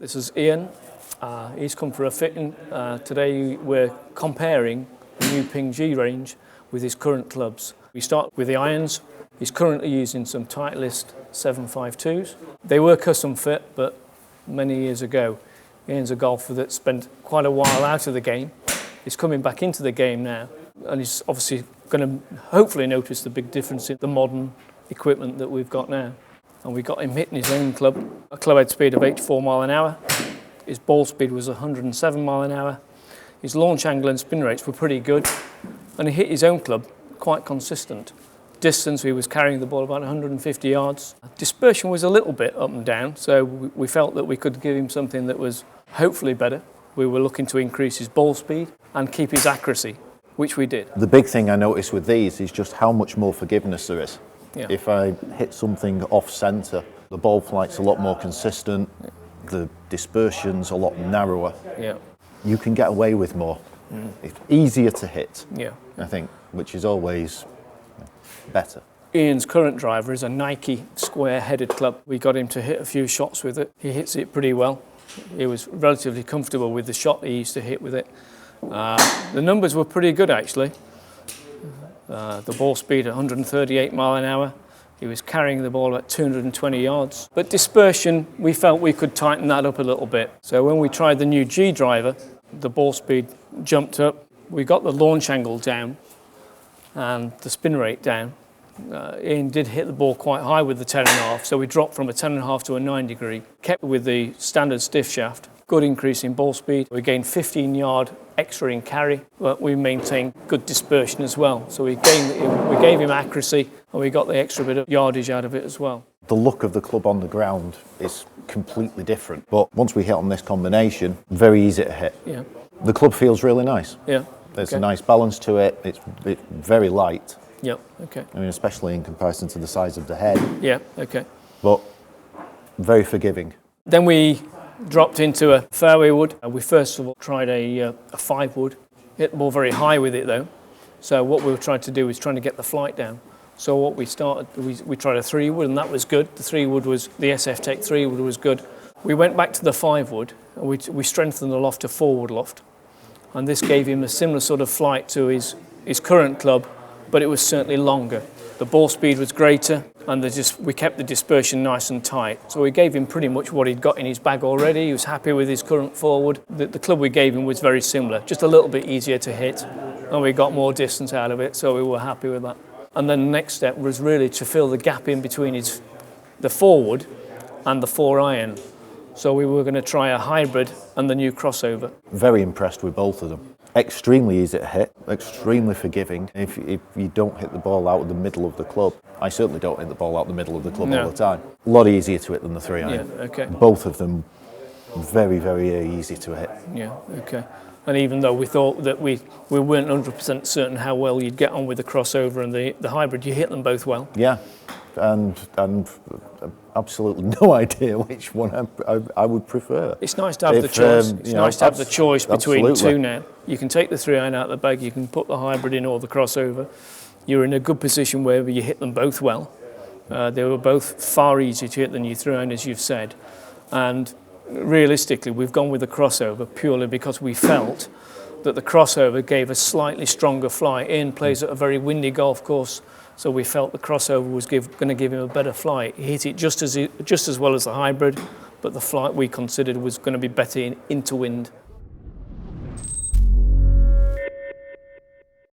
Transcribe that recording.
This is Ian. He's come for a fitting. Today we're comparing the new Ping G range with his current clubs. We start with the irons. He's currently using some Titleist 752s. They were custom fit, but many years ago. Ian's a golfer that spent quite a while out of the game. He's coming back into the game now, and he's obviously going to hopefully notice the big difference in the modern equipment that we've got now. And we got him hitting his own club, a club head speed of 84 mile an hour. His ball speed was 107 mile an hour. His launch angle and spin rates were pretty good, and he hit his own club quite consistent. Distance, he was carrying the ball about 150 yards. Dispersion was a little bit up and down, so we felt that we could give him something that was hopefully better. We were looking to increase his ball speed and keep his accuracy, which we did. The big thing I noticed with these is just how much more forgiveness there is. Yeah. If I hit something off centre, the ball flight's a lot more consistent, the dispersion's a lot narrower. Yeah. You can get away with more. It's easier to hit, Yeah. I think, which is always better. Ian's current driver is a Nike square-headed club. We got him to hit a few shots with it. He hits it pretty well. He was relatively comfortable with the shot he used to hit with it. The numbers were pretty good, actually. The ball speed 138 mile an hour. He was carrying the ball at 220 yards. But dispersion, we felt we could tighten that up a little bit. So when we tried the new G driver, the ball speed jumped up. We got the launch angle down and the spin rate down. Ian did hit the ball quite high with the 10.5, so we dropped from a 10.5 to a 9 degree. Kept with the standard stiff shaft. Good increase in ball speed. We gained 15 yard extra in carry, but we maintained good dispersion as well. So we gave him accuracy, and we got the extra bit of yardage out of it as well. The look of the club on the ground is completely different, but once we hit on this combination, very easy to hit. Yeah. The club feels really nice. Yeah. There's a nice balance to it. It's very light. Yep. Okay. I mean, especially in comparison to the size of the head. Yeah. Okay. But very forgiving. Then we dropped into a fairway wood. We first of all tried a 5 wood. Hit the ball very high with it though. So what we were trying to do was trying to get the flight down. So what we started, we tried a 3 wood, and that was good. The 3 wood was, the SF Tech 3 wood was good. We went back to the 5 wood, and we strengthened the loft to 4 wood loft. And this gave him a similar sort of flight to his current club, but it was certainly longer. The ball speed was greater, and we kept the dispersion nice and tight. So we gave him pretty much what he'd got in his bag already. He was happy with his current 4 wood. The club we gave him was very similar, just a little bit easier to hit, and we got more distance out of it, so we were happy with that. And then the next step was really to fill the gap in between the 4 wood and the 4 iron. So we were going to try a hybrid and the new crossover. Very impressed with both of them. Extremely easy to hit, extremely forgiving. If you don't hit the ball out of the middle of the club, I certainly don't hit the ball out the middle of the club all the time. A lot easier to hit than the 3 iron. Yeah, okay. Both of them very, very easy to hit. Yeah, okay. And even though we thought that we weren't 100% certain how well you'd get on with the crossover and the hybrid, you hit them both well. Yeah, and absolutely no idea which one I would prefer. It's nice to have the choice. It's nice to have the choice between absolutely. 2 now. You can take the 3 iron out of the bag, you can put the hybrid in or the crossover. You're in a good position where you hit them both well. They were both far easier to hit than your 3 iron, as you've said. And realistically, we've gone with the crossover purely because we felt that the crossover gave a slightly stronger fly. Ian plays at a very windy golf course, so we felt the crossover was going to give him a better flight. He hit it just as well as the hybrid, but the flight we considered was going to be better into wind.